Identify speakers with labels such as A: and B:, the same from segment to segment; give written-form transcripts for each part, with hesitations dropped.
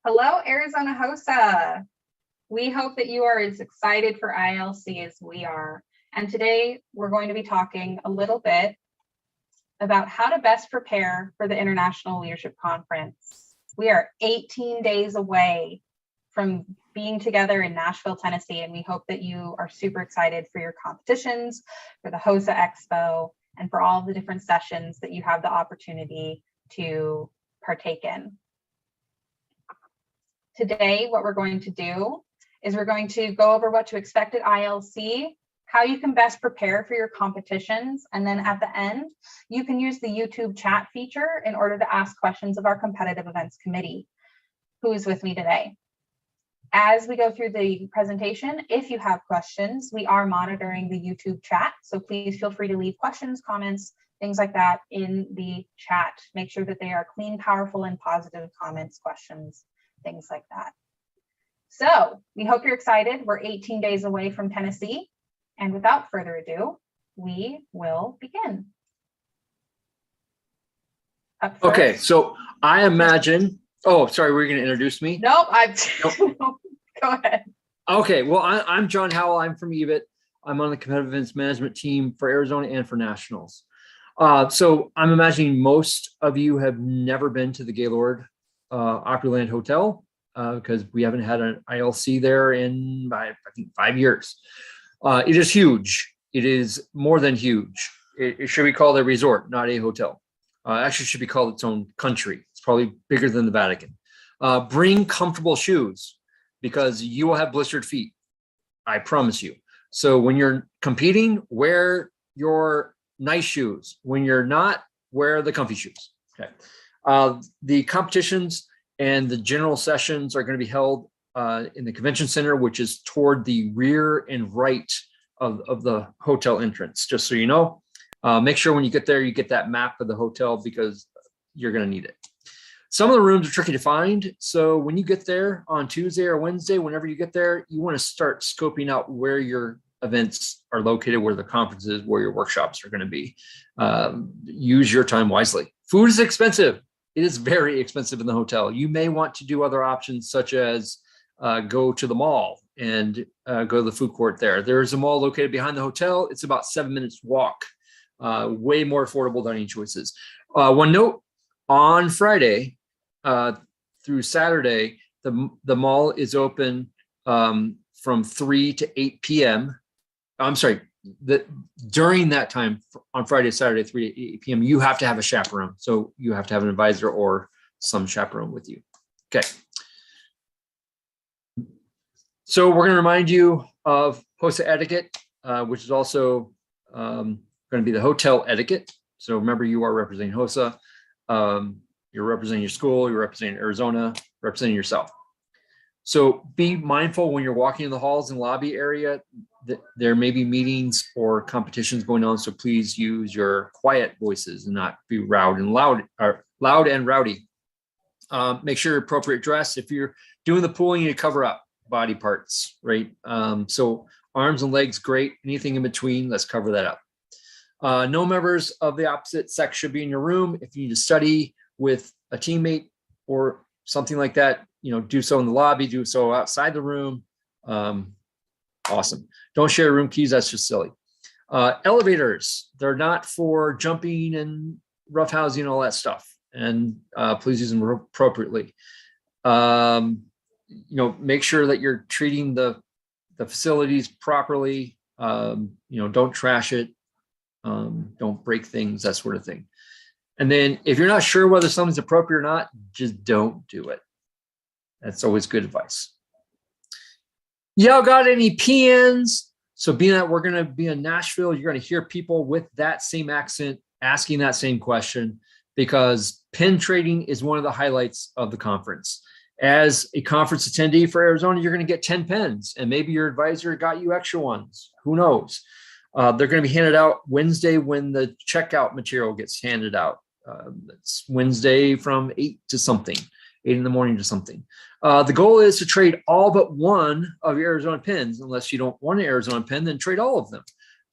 A: Hello, Arizona HOSA. We hope that you are as excited for ILC as we are. And today we're going to be talking a little bit about how to best prepare for the International Leadership Conference. We are 18 days away from being together in Nashville, Tennessee, and we hope that you are super excited for your competitions, for the HOSA Expo, and for all the different sessions that you have the opportunity to partake in. Today, what we're going to do is we're going to go over what to expect at ILC, how you can best prepare for your competitions, and then at the end, you can use the YouTube chat feature in order to ask questions of our competitive events committee, who is with me today. As we go through the presentation, if you have questions, we are monitoring the YouTube chat, so please feel free to leave questions, comments, things like that in the chat. Make sure that they are clean, powerful, and positive comments, questions, things like that. So we hope you're excited. We're 18 days away from Tennessee. And without further ado, we will begin.
B: Okay, so I imagine, oh, sorry, were you going to introduce me?
A: Nope, nope. Go ahead.
B: Okay, well, I'm John Howell. I'm from EVIT. I'm on the competitive events management team for Arizona and for nationals. So I'm imagining most of you have never been to the Gaylord Opryland Hotel because we haven't had an ILC there in, I think, 5 years. It is huge. It is more than huge. It should be called a resort, not a hotel. Actually, it should be called its own country. It's probably bigger than the Vatican. Bring comfortable shoes because you will have blistered feet. I promise you. So when you're competing, wear your nice shoes. When you're not, wear the comfy shoes. Okay. The competitions and the general sessions are going to be held in the convention center, which is toward the rear and right of the hotel entrance, just so you know. Make sure when you get there, you get that map of the hotel because you're going to need it. Some of the rooms are tricky to find. So when you get there on Tuesday or Wednesday, whenever you get there, you want to start scoping out where your events are located, where the conferences, where your workshops are going to be. Use your time wisely. Food is expensive. It is very expensive in the hotel. You may want to do other options such as go to the mall and go to the food court there. There is a mall located behind the hotel. It's about 7 minutes walk. Way more affordable dining choices. One note, on Friday through Saturday, the mall is open from 3 to 8 p.m. I'm sorry, during that time on Friday, Saturday, 3 to 8 p.m., you have to have a chaperone. So you have to have an advisor or some chaperone with you. Okay. So we're going to remind you of HOSA etiquette, which is also going to be the hotel etiquette. So remember, you are representing HOSA. You're representing your school. You're representing Arizona, representing yourself. So be mindful when you're walking in the halls and lobby area that there may be meetings or competitions going on. So please use your quiet voices and not be loud and rowdy. Make sure appropriate dress. If you're doing the pool, you need to cover up body parts, right? So arms and legs, great. Anything in between, let's cover that up. No members of the opposite sex should be in your room. If you need to study with a teammate or something like that, do so in the lobby, do so outside the room. Awesome. Don't share room keys. That's just silly. Elevators, they're not for jumping and roughhousing and all that stuff. And please use them appropriately. Make sure that you're treating the facilities properly. Don't trash it. Don't break things, that sort of thing. And then if you're not sure whether something's appropriate or not, just don't do it. That's always good advice. Y'all got any PNs? So being that we're going to be in Nashville, you're going to hear people with that same accent asking that same question because pin trading is one of the highlights of the conference. As a conference attendee for Arizona, you're going to get 10 pins and maybe your advisor got you extra ones. Who knows? They're going to be handed out Wednesday when the checkout material gets handed out. It's Wednesday from 8 in the morning to something. The goal is to trade all but one of your Arizona pins. Unless you don't want an Arizona pin, then trade all of them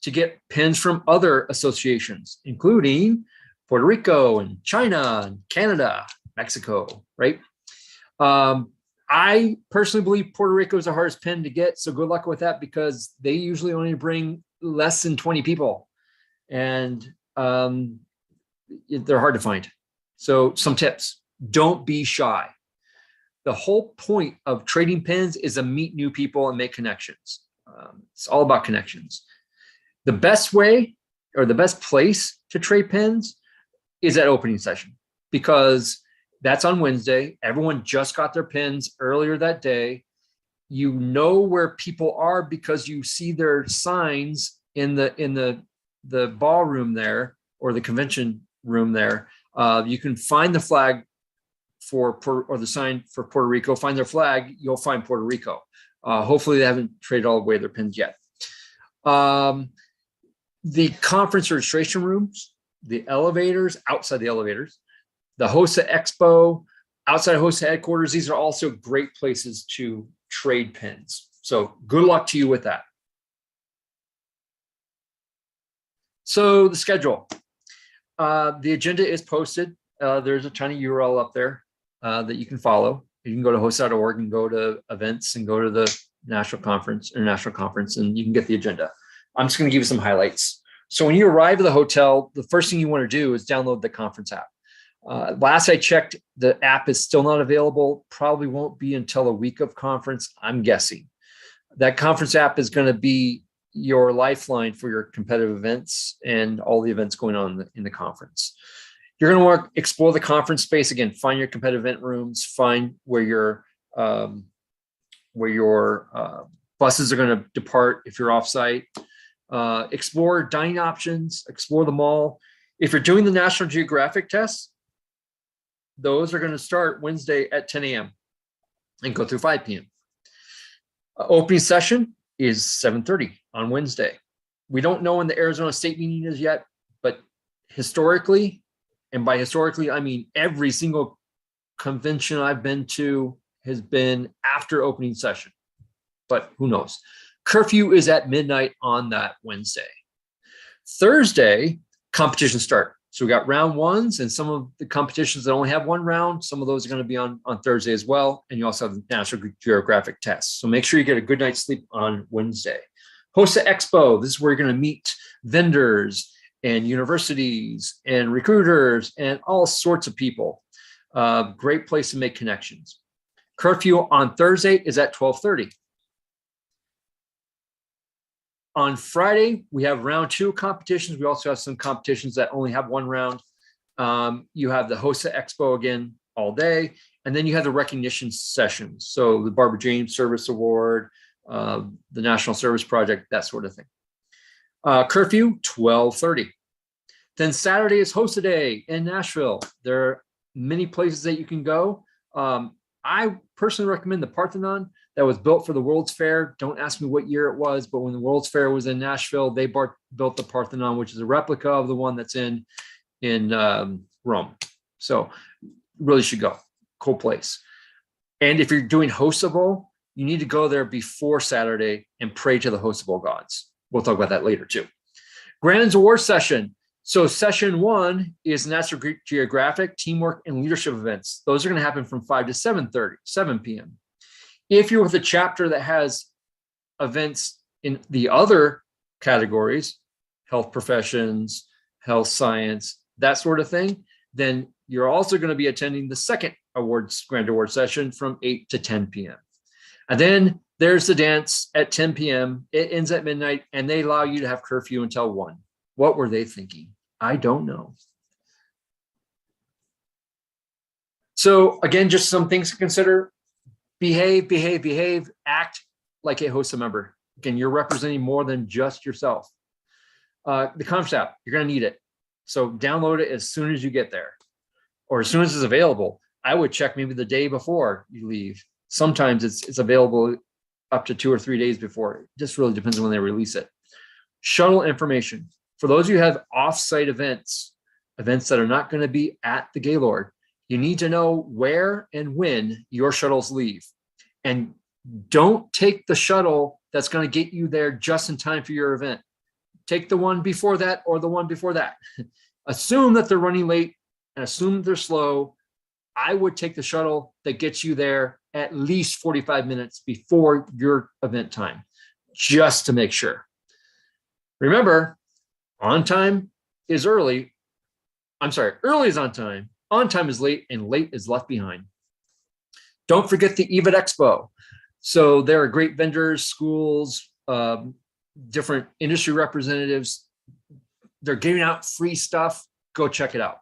B: to get pins from other associations, including Puerto Rico and China and Canada, Mexico, right? I personally believe Puerto Rico is the hardest pin to get. So good luck with that, because they usually only bring less than 20 people, and they're hard to find. So some tips: don't be shy. The whole point of trading pins is to meet new people and make connections. It's all about connections. The best way, or the best place to trade pins, is at opening session, because that's on Wednesday. Everyone just got their pins earlier that day. You know where people are because you see their signs in the ballroom there, or the convention room there. You can find the flag or the sign for Puerto Rico. Find their flag, you'll find Puerto Rico. Hopefully they haven't traded all away their pins yet. The conference registration rooms, the elevators, outside the elevators, the HOSA Expo, outside of HOSA headquarters, these are also great places to trade pins. So good luck to you with that. So the schedule. The agenda is posted. There's a tiny URL up there that you can follow. You can go to hosa.org and go to events and go to the international conference, and you can get the agenda. I'm just going to give you some highlights. So when you arrive at the hotel, the first thing you want to do is download the conference app. Last I checked, the app is still not available. Probably won't be until a week of conference, I'm guessing. That conference app is going to be your lifeline for your competitive events and all the events going on in the conference. You're going to want to explore the conference space. Again, find your competitive event rooms, find where your buses are going to depart if you're offsite. Explore dining options, explore the mall. If you're doing the National Geographic tests, those are going to start Wednesday at 10 a.m. and go through 5 p.m. Opening session is 7:30 on Wednesday. We don't know when the Arizona State meeting is yet, but historically, and by historically, I mean every single convention I've been to has been after opening session, but who knows? Curfew is at midnight on that Wednesday. Thursday, competitions start. So we got round ones, and some of the competitions that only have one round, some of those are going to be on Thursday as well. And you also have the National Geographic tests. So make sure you get a good night's sleep on Wednesday. HOSA Expo, this is where you're going to meet vendors and universities and recruiters and all sorts of people. Great place to make connections. Curfew on Thursday is at 12:30. On Friday, we have round 2 competitions. We also have some competitions that only have one round. You have the HOSA Expo again all day, and then you have the recognition sessions. So the Barbara James Service Award, the National Service Project, that sort of thing. Curfew, 12:30. Then Saturday is HOSA Day in Nashville. There are many places that you can go. I personally recommend the Parthenon that was built for the World's Fair. Don't ask me what year it was, but when the World's Fair was in Nashville, they built the Parthenon, which is a replica of the one that's in Rome. So really should go. Cool place. And if you're doing HOSA Bowl, you need to go there before Saturday and pray to the HOSA Bowl gods. We'll talk about that later too. Grandin's Award Session. So session 1 is National Geographic, teamwork, and leadership events. Those are going to happen from 5 to 7 p.m. If you're with a chapter that has events in the other categories, health professions, health science, that sort of thing, then you're also going to be attending the second grand award session from 8 to 10 p.m. And then there's the dance at 10 p.m. It ends at midnight, and they allow you to have curfew until 1. What were they thinking? I don't know. So again, just some things to consider. Behave, act like a HOSA member. Again, you're representing more than just yourself. The conference app, you're going to need it. So download it as soon as you get there, or as soon as it's available. I would check maybe the day before you leave. Sometimes it's available up to 2 or 3 days before. It just really depends on when they release it. Shuttle information. For those of you who have off-site events that are not going to be at the Gaylord, you need to know where and when your shuttles leave. And don't take the shuttle that's going to get you there just in time for your event. Take the one before that or the one before that. Assume that they're running late and assume they're slow. I would take the shuttle that gets you there at least 45 minutes before your event time, just to make sure. Remember, on time is early. I'm sorry, early is on time is late, and late is left behind. Don't forget the EVIT Expo. So there are great vendors, schools, different industry representatives. They're giving out free stuff. Go check it out.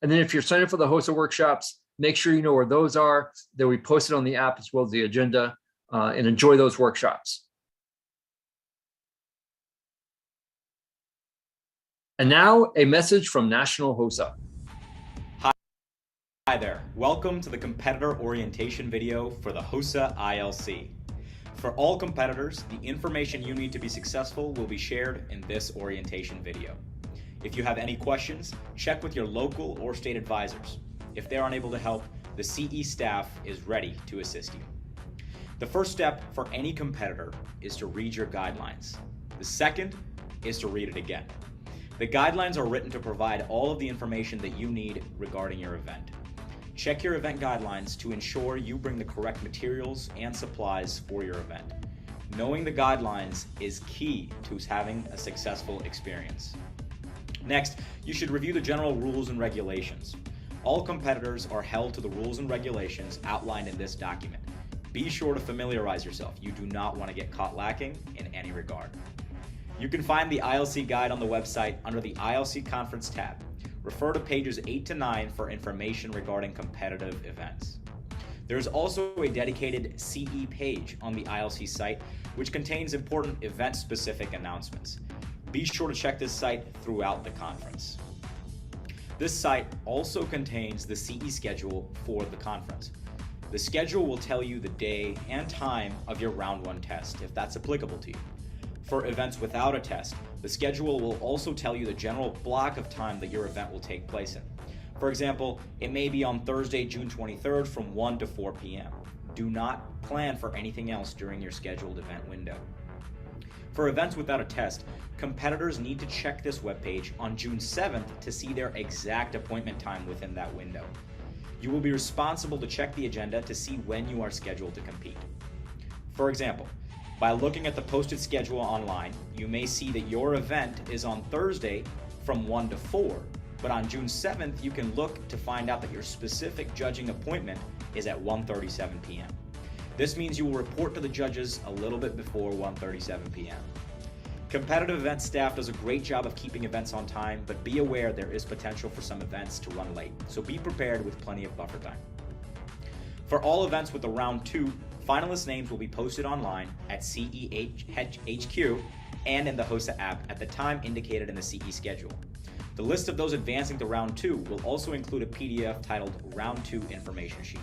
B: And then if you're signing up for the HOSA workshops, make sure you know where those are. They'll be posted on the app as well as the agenda, and enjoy those workshops. And now a message from National HOSA.
C: Hi there, welcome to the competitor orientation video for the HOSA ILC. For all competitors, the information you need to be successful will be shared in this orientation video. If you have any questions, check with your local or state advisors. If they're unable to help, the CE staff is ready to assist you. The first step for any competitor is to read your guidelines. The second is to read it again. The guidelines are written to provide all of the information that you need regarding your event. Check your event guidelines to ensure you bring the correct materials and supplies for your event. Knowing the guidelines is key to having a successful experience. Next, you should review the general rules and regulations. All competitors are held to the rules and regulations outlined in this document. Be sure to familiarize yourself. You do not want to get caught lacking in any regard. You can find the ILC guide on the website under the ILC Conference tab. Refer to pages 8 to 9 for information regarding competitive events. There is also a dedicated CE page on the ILC site, which contains important event-specific announcements. Be sure to check this site throughout the conference. This site also contains the CE schedule for the conference. The schedule will tell you the day and time of your round 1 test, if that's applicable to you. For events without a test, the schedule will also tell you the general block of time that your event will take place in. For example, it may be on Thursday, June 23rd from 1 to 4 p.m. Do not plan for anything else during your scheduled event window. For events without a test, competitors need to check this webpage on June 7th to see their exact appointment time within that window. You will be responsible to check the agenda to see when you are scheduled to compete. For example, by looking at the posted schedule online, you may see that your event is on Thursday from 1 to 4, but on June 7th, you can look to find out that your specific judging appointment is at 1:37 p.m. This means you will report to the judges a little bit before 1:37 p.m. Competitive event staff does a great job of keeping events on time, but be aware there is potential for some events to run late, so be prepared with plenty of buffer time. For all events with the round 2, finalist names will be posted online at CEHQ and in the HOSA app at the time indicated in the CE schedule. The list of those advancing to round 2 will also include a PDF titled Round 2 Information Sheet.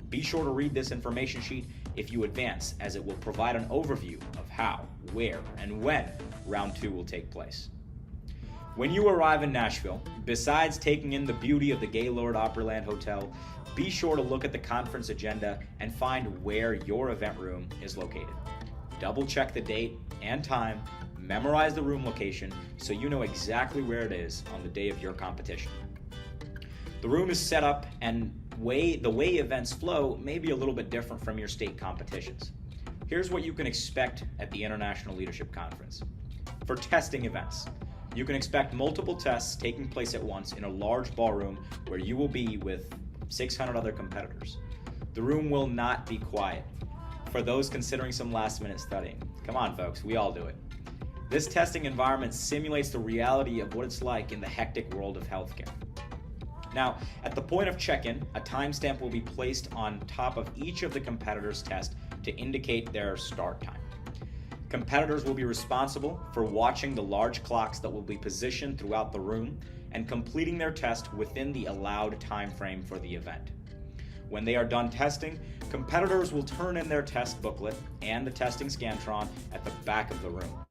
C: Be sure to read this information sheet if you advance, as it will provide an overview of how, where, and when round 2 will take place. When you arrive in Nashville, besides taking in the beauty of the Gaylord Opryland Hotel, be sure to look at the conference agenda and find where your event room is located. Double check the date and time, memorize the room location so you know exactly where it is on the day of your competition. The room is set up, and the way events flow may be a little bit different from your state competitions. Here's what you can expect at the International Leadership Conference. For testing events, you can expect multiple tests taking place at once in a large ballroom where you will be with 600 other competitors. The room will not be quiet. For those considering some last-minute studying, come on folks, we all do it. This testing environment simulates the reality of what it's like in the hectic world of healthcare. Now, at the point of check-in, a timestamp will be placed on top of each of the competitors' tests to indicate their start time. Competitors will be responsible for watching the large clocks that will be positioned throughout the room and completing their test within the allowed time frame for the event. When they are done testing, competitors will turn in their test booklet and the testing Scantron at the back of the room.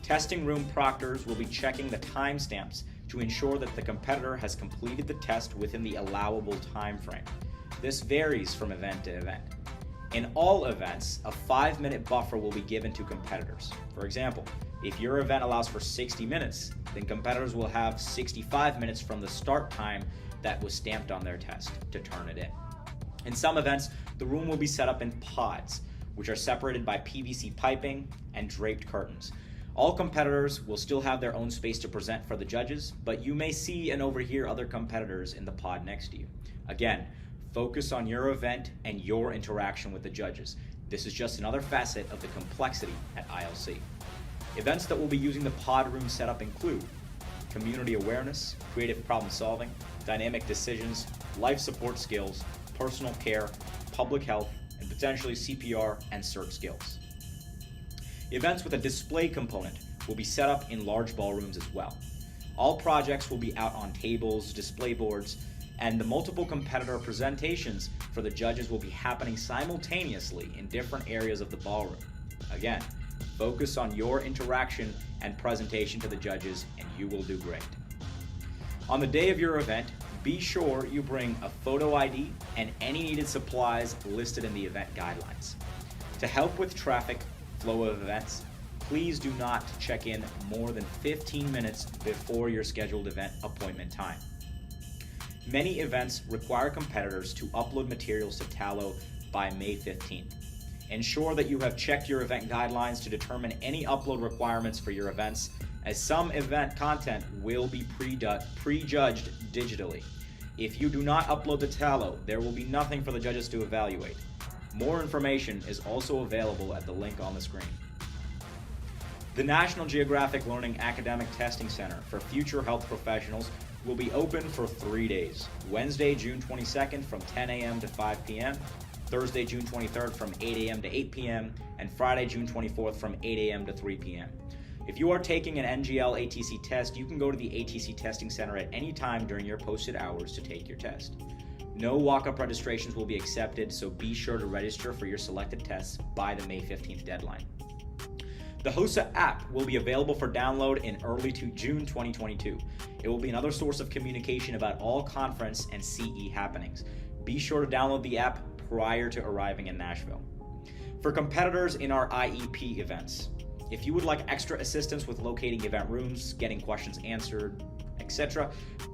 C: Testing room proctors will be checking the timestamps to ensure that the competitor has completed the test within the allowable time frame. This varies from event to event. In all events, a 5-minute buffer will be given to competitors. For example, if your event allows for 60 minutes, then competitors will have 65 minutes from the start time that was stamped on their test to turn it in. In some events, the room will be set up in pods, which are separated by PVC piping and draped curtains. All competitors will still have their own space to present for the judges, but you may see and overhear other competitors in the pod next to you. Again, focus on your event and your interaction with the judges. This is just another facet of the complexity at ILC. Events that will be using the pod room setup include community awareness, creative problem solving, dynamic decisions, life support skills, personal care, public health, and potentially CPR and CERT skills. Events with a display component will be set up in large ballrooms as well. All projects will be out on tables, display boards, and the multiple competitor presentations for the judges will be happening simultaneously in different areas of the ballroom. Again, focus on your interaction and presentation to the judges and you will do great. On the day of your event, be sure you bring a photo ID and any needed supplies listed in the event guidelines. To help with traffic flow of events, please do not check in more than 15 minutes before your scheduled event appointment time. Many events require competitors to upload materials to Tallo by May 15th. Ensure that you have checked your event guidelines to determine any upload requirements for your events, as some event content will be prejudged digitally. If you do not upload to Tallo, there will be nothing for the judges to evaluate. More information is also available at the link on the screen. The National Geographic Learning Academic Testing Center for Future Health Professionals will be open for 3 days. Wednesday, June 22nd from 10 a.m. to 5 p.m., Thursday, June 23rd from 8 a.m. to 8 p.m., and Friday, June 24th from 8 a.m. to 3 p.m. If you are taking an NGL ATC test, you can go to the ATC Testing Center at any time during your posted hours to take your test. No walk-up registrations will be accepted, so be sure to register for your selected tests by the May 15th deadline. The HOSA app will be available for download in early June 2022. It will be another source of communication about all conference and CE happenings. Be sure to download the app prior to arriving in Nashville. For competitors in our IEP events, if you would like extra assistance with locating event rooms, getting questions answered, etc.,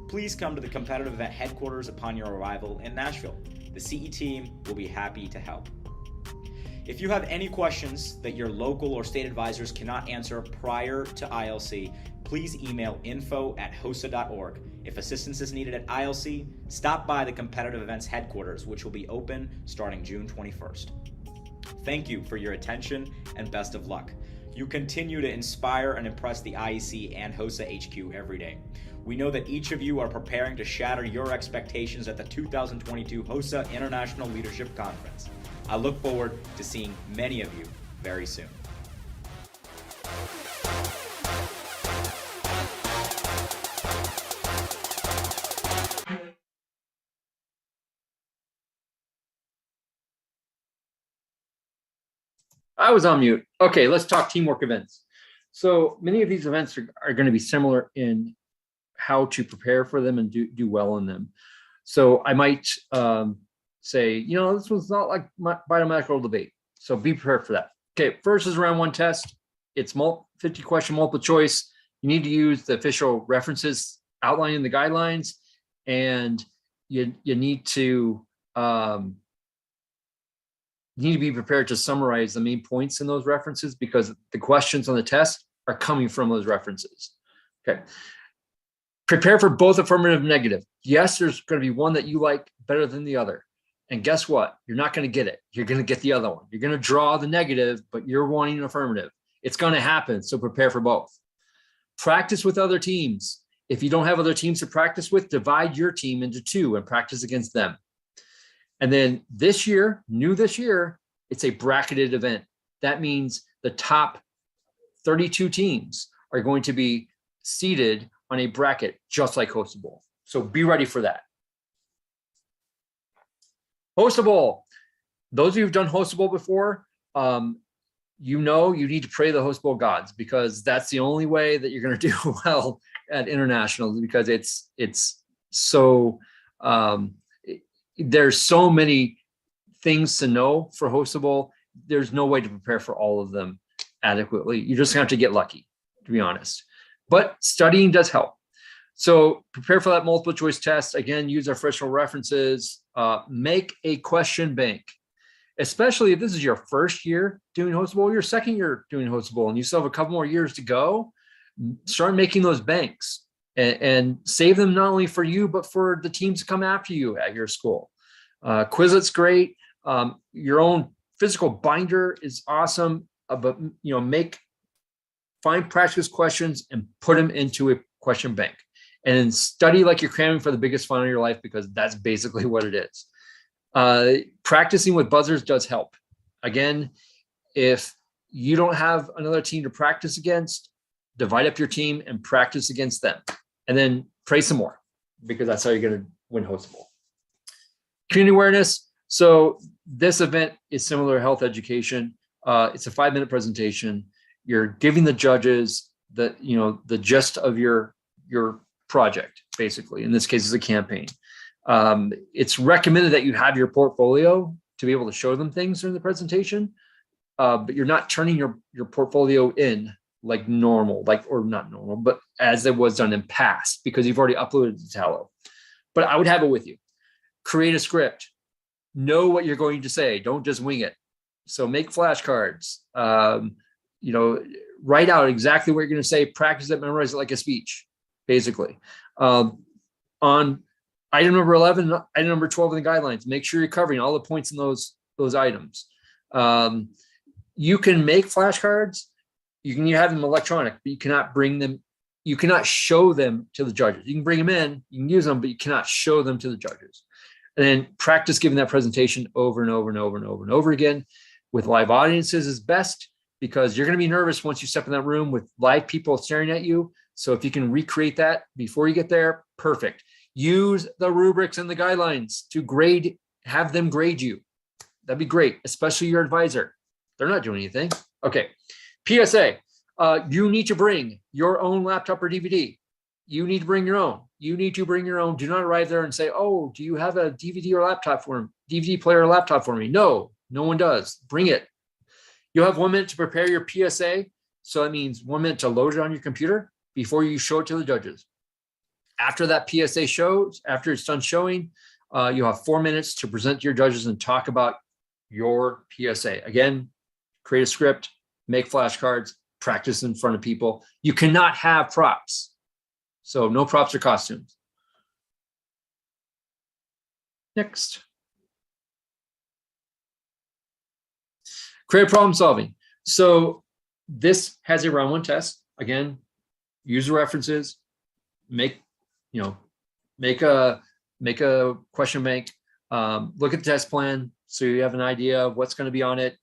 C: please come to the competitive event headquarters upon your arrival in Nashville. The CE team will be happy to help. If you have any questions that your local or state advisors cannot answer prior to ILC, please email info@hosa.org. If assistance is needed at ILC, stop by the competitive events headquarters, which will be open starting June 21st. Thank you for your attention and best of luck. You continue to inspire and impress the IEC and HOSA HQ every day. We know that each of you are preparing to shatter your expectations at the 2022 HOSA International Leadership Conference. I look forward to seeing many of you very soon.
B: I was on mute. Okay, let's talk teamwork events. So many of these events are going to be similar in how to prepare for them and do well in them. So I might say, this one's not like biomedical debate. So be prepared for that. Okay, first is round one test. It's 50 question multiple choice. You need to use the official references outlined in the guidelines, and you need to be prepared to summarize the main points in those references, because the questions on the test are coming from those references. Okay. Prepare for both affirmative and negative. Yes, there's going to be one that you like better than the other. And guess what? You're not going to get it. You're going to get the other one. You're going to draw the negative, but you're wanting an affirmative. It's going to happen. So prepare for both. Practice with other teams. If you don't have other teams to practice with, divide your team into two and practice against them. And then this year, it's a bracketed event. That means the top 32 teams are going to be seated on a bracket, just like HOSA Bowl. So be ready for that. HOSA Bowl. Those of you who've done HOSA Bowl before, you need to pray the HOSA Bowl gods, because that's the only way that you're going to do well at internationals, because it's so there's so many things to know for HOSA Bowl. There's no way to prepare for all of them adequately. You just have to get lucky, to be honest. But studying does help. So prepare for that multiple choice test. Again, use our official references. Make a question bank, especially if this is your first year doing HOSA Bowl, your second year doing HOSA Bowl, and you still have a couple more years to go. Start making those banks and save them not only for you, but for the teams to come after you at your school. Quizlet's great. Your own physical binder is awesome, but find practice questions and put them into a question bank, and then study like you're cramming for the biggest fun of your life, because that's basically what it is. Practicing with buzzers does help. Again, if you don't have another team to practice against, divide up your team and practice against them, and then pray some more, because that's how you're going to win HOSA Bowl. Community awareness. So this event is similar to health education. It's a 5-minute presentation. You're giving the judges the gist of your project, basically. In this case, it's a campaign. It's recommended that you have your portfolio to be able to show them things during the presentation, but you're not turning your portfolio in like normal, or not normal, but as it was done in past, because you've already uploaded it to Tallo. But I would have it with you. Create a script. Know what you're going to say. Don't just wing it. So make flashcards. Write out exactly what you're going to say. Practice it, memorize it like a speech, basically. On item number 11, item number 12 in the guidelines, make sure you're covering all the points in those items. You can make flashcards. You can have them electronic, but you cannot bring them. You cannot show them to the judges. You can bring them in, you can use them, but you cannot show them to the judges. And then practice giving that presentation over and over and over and over and over again. With live audiences is best, because you're going to be nervous once you step in that room with live people staring at you. So if you can recreate that before you get there, perfect. Use the rubrics and the guidelines to have them grade you. That'd be great, especially your advisor. They're not doing anything. Okay. PSA, you need to bring your own laptop or DVD. You need to bring your own. You need to bring your own. Do not arrive there and say, oh, do you have a DVD or laptop for me? DVD player or laptop for me? No one does. Bring it. You'll have 1 minute to prepare your PSA. So that means 1 minute to load it on your computer before you show it to the judges. After that PSA shows, after it's done showing, you'll have 4 minutes to present to your judges and talk about your PSA. Again, create a script, make flashcards, practice in front of people. You cannot have props. So no props or costumes. Next. Create problem solving. So this has a round 1 test. Again, use the references, make a question bank, look at the test plan so you have an idea of what's going to be on it.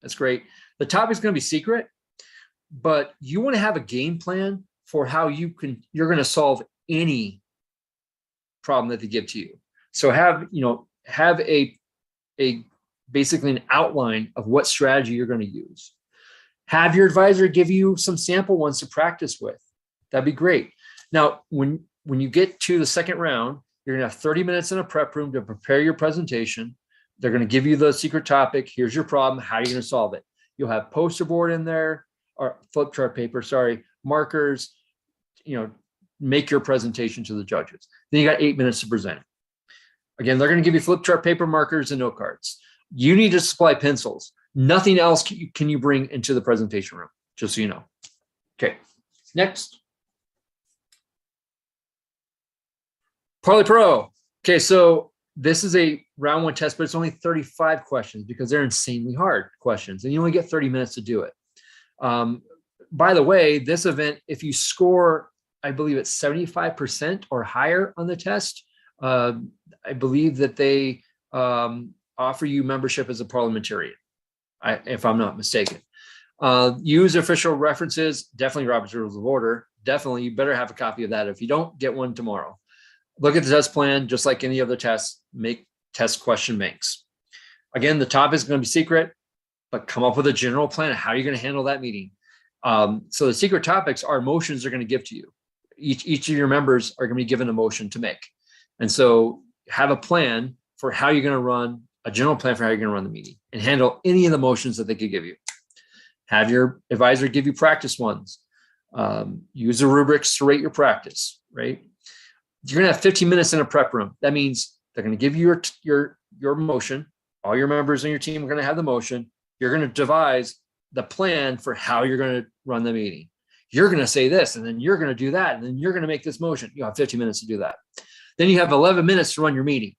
B: That's great. The topic's going to be secret, but you want to have a game plan for how you're going to solve any problem that they give to you. So have a basically an outline of what strategy you're going to use. Have your advisor give you some sample ones to practice with. That'd be great. Now, when you get to the second round, you're going to have 30 minutes in a prep room to prepare your presentation. They're going to give you the secret topic. Here's your problem. How are you going to solve it? You'll have poster board in there, or flip chart paper, markers, make your presentation to the judges. Then you got 8 minutes to present. Again, they're going to give you flip chart paper, markers, and note cards. You need to supply pencils. Nothing else can you bring into the presentation room, just so you know. Okay, next. Parlay Pro. Okay, so this is a round 1 test, but it's only 35 questions because they're insanely hard questions, and you only get 30 minutes to do it. By the way, this event, if you score, I believe it's 75% or higher on the test, I believe that they offer you membership as a parliamentarian, if I'm not mistaken. Use official references, definitely Robert's Rules of Order. Definitely, you better have a copy of that. If you don't, get one tomorrow. Look at the test plan, just like any other test, make test question banks. Again, the topic is going to be secret, but come up with a general plan of how you're going to handle that meeting. So the secret topics are motions they're going to give to you. Each of your members are going to be given a motion to make. And so have a plan for how you're going to run, a general plan for how you're going to run the meeting and handle any of the motions that they could give you. Have your advisor give you practice ones. Use the rubrics to rate your practice, right? You're going to have 15 minutes in a prep room. That means they're going to give you your motion. All your members on your team are going to have the motion. You're going to devise the plan for how you're going to run the meeting. You're going to say this, and then you're going to do that, and then you're going to make this motion. You have 15 minutes to do that. Then you have 11 minutes to run your meeting.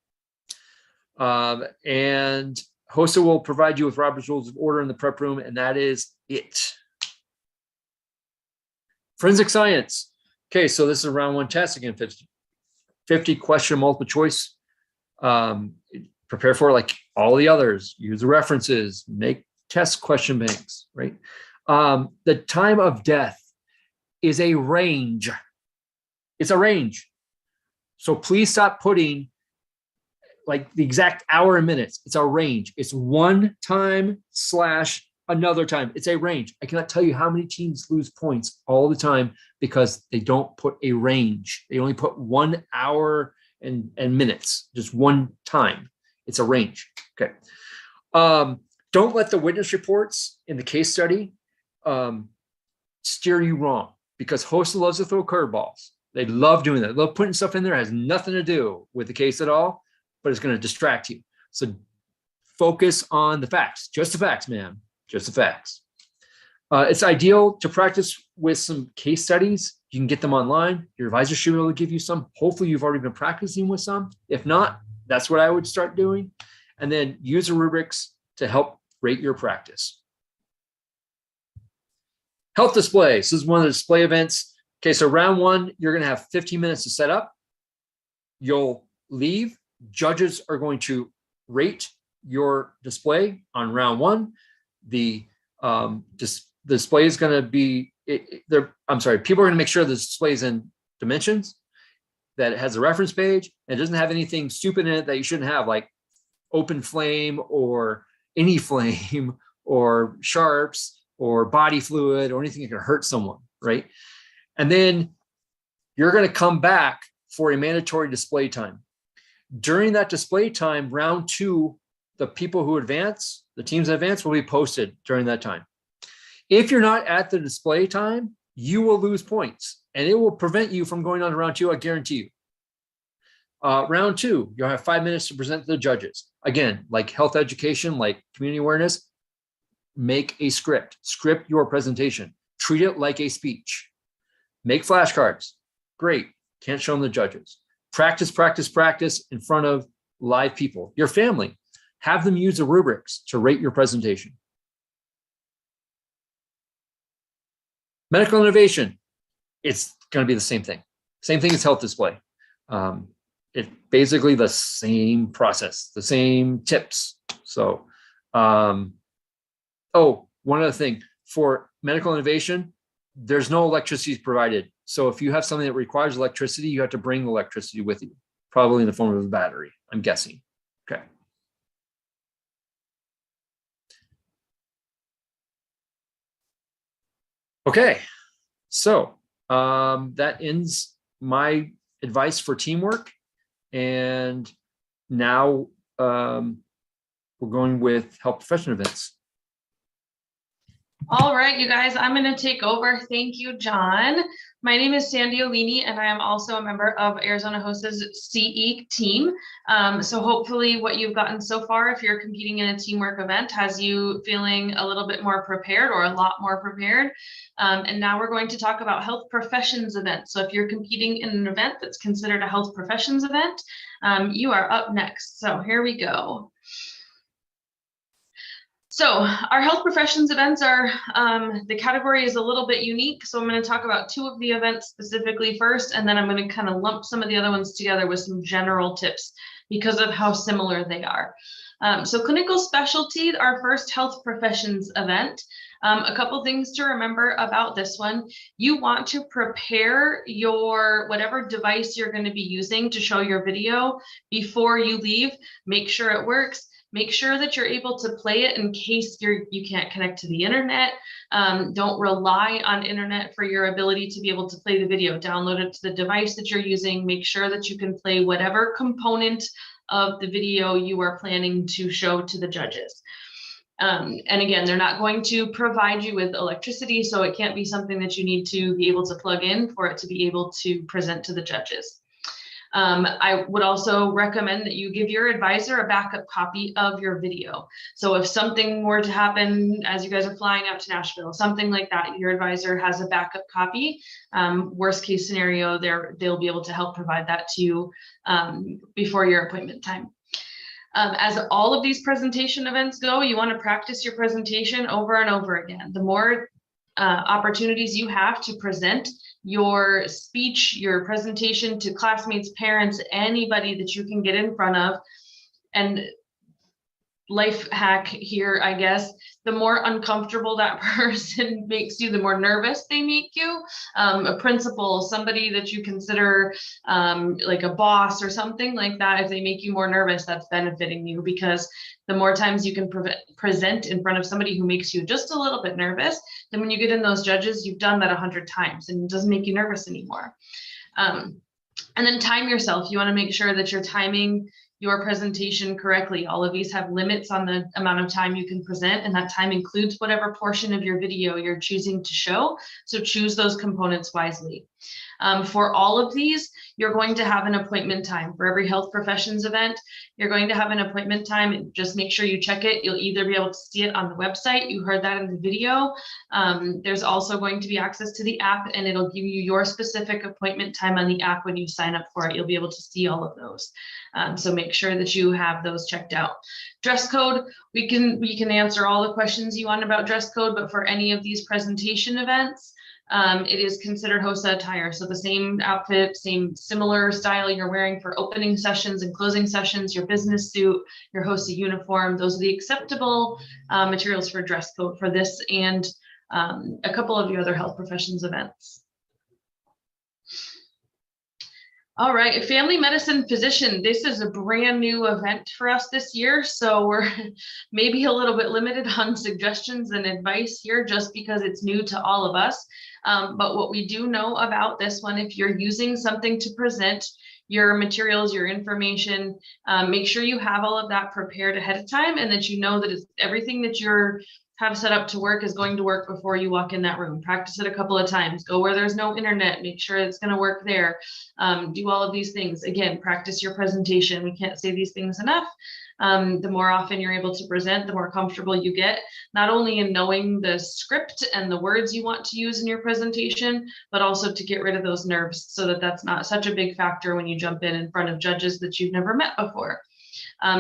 B: And HOSA will provide you with Robert's Rules of Order in the prep room, and that is it. Forensic science. Okay, so this is a round 1 test. Again, 50 question multiple choice. Prepare for like all the others. Use the references. Make test question banks, right? The time of death is a range. It's a range. So please stop putting like the exact hour and minutes. It's a range. It's one time / another time. It's a range. I cannot tell you how many teams lose points all the time because they don't put a range. They only put 1 hour and minutes, just one time. It's a range. Okay. Don't let the witness reports in the case study steer you wrong, because HOSA loves to throw curveballs. They love doing that. They love putting stuff in there that has nothing to do with the case at all, but it's going to distract you. So focus on the facts. Just the facts, man. Just the facts. It's ideal to practice with some case studies. You can get them online. Your advisor should be able to give you some. Hopefully you've already been practicing with some. If not, that's what I would start doing. And then use the rubrics to help rate your practice. Health display. So this is one of the display events. Okay, so round 1, you're going to have 15 minutes to set up. You'll leave. Judges are going to rate your display on round 1. The display is going to be, people are going to make sure the display is in dimensions, that it has a reference page, and it doesn't have anything stupid in it that you shouldn't have, like open flame or any flame or sharps or body fluid or anything that can hurt someone, right? And then you're going to come back for a mandatory display time. During that display time, round 2, the people who advance, the teams that advance, will be posted during that time. If you're not at the display time, you will lose points, and it will prevent you from going on to round 2, I guarantee you. Round 2, you'll have 5 minutes to present to the judges. Again, like health education, like community awareness, make a script. Script your presentation. Treat it like a speech. Make flashcards. Great. Can't show them the judges. Practice, practice, practice in front of live people. Your family. Have them use the rubrics to rate your presentation. Medical innovation. It's going to be the same thing. Same thing as health display. It's basically the same process, the same tips. So, one other thing. For medical innovation, there's no electricity provided. So if you have something that requires electricity, you have to bring the electricity with you, probably in the form of a battery, I'm guessing. Okay. Okay, so that ends my advice for teamwork. And now we're going with health profession events.
D: All right, you guys, I'm going to take over. Thank you, John. My name is Sandy Olini, and I am also a member of Arizona HOSA's CE team. So hopefully what you've gotten so far, if you're competing in a teamwork event, has you feeling a little bit more prepared or a lot more prepared. And now we're going to talk about health professions events. So if you're competing in an event that's considered a health professions event, you are up next. So here we go. So our health professions events are, the category is a little bit unique. So I'm going to talk about 2 of the events specifically first, and then I'm going to kind of lump some of the other ones together with some general tips because of how similar they are. So clinical specialty, our first health professions event. A couple things to remember about this one. You want to prepare your whatever device you're going to be using to show your video before you leave. Make sure it works. Make sure that you're able to play it in case you can't connect to the internet. Don't rely on internet for your ability to be able to play the video. Download it to the device that you're using. Make sure that you can play whatever component of the video you are planning to show to the judges. And again, they're not going to provide you with electricity, so it can't be something that you need to be able to plug in for it to be able to present to the judges. I would also recommend that you give your advisor a backup copy of your video. So if something were to happen as you guys are flying out to Nashville, something like that, your advisor has a backup copy. Worst case scenario, they'll be able to help provide that to you before your appointment time. As all of these presentation events go, you want to practice your presentation over and over again. The more opportunities you have to present your speech, your presentation to classmates, parents, anybody that you can get in front of, and life hack here, I guess, the more uncomfortable that person makes you, the more nervous they make you. A principal, somebody that you consider like a boss or something like that, if they make you more nervous, that's benefiting you, because the more times you can present in front of somebody who makes you just a little bit nervous, then when you get in those judges, you've done that 100 times and it doesn't make you nervous anymore. And then time yourself. You want to make sure that you're timing your presentation correctly. All of these have limits on the amount of time you can present, and that time includes whatever portion of your video you're choosing to show. So choose those components wisely. For all of these, you're going to have an appointment time. For every health professions event, you're going to have an appointment time. Just make sure you check it. You'll either be able to see it on the website. You heard that in the video. There's also going to be access to the app, and it'll give you your specific appointment time on the app when you sign up for it. You'll be able to see all of those. So make sure that you have those checked out. Dress code, we can answer all the questions you want about dress code, but for any of these presentation events, it is considered HOSA attire. So the same outfit, similar style you're wearing for opening sessions and closing sessions, your business suit, your HOSA uniform, those are the acceptable materials for dress code for this and a couple of the other health professions events. All right, family medicine physician. This is a brand new event for us this year, so we're maybe a little bit limited on suggestions and advice here just because it's new to all of us. But what we do know about this one, if you're using something to present your materials, your information, make sure you have all of that prepared ahead of time and that you know that it's everything that you're have set up to work is going to work before you walk in that room. Practice it a couple of times. Go where there's no internet. Make sure it's going to work there. Do all of these things. Again, practice your presentation. We can't say these things enough. The more often you're able to present, the more comfortable you get, not only in knowing the script and the words you want to use in your presentation, but also to get rid of those nerves so that that's not such a big factor when you jump in front of judges that you've never met before.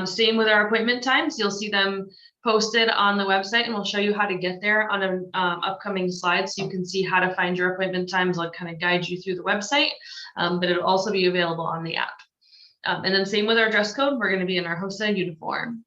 D: Same with our appointment times. You'll see them posted on the website, and we'll show you how to get there on an upcoming slide so you can see how to find your appointment times. I'll kind of guide you through the website, but it'll also be available on the app. And then same with our dress code, we're going to be in our HOSA uniform.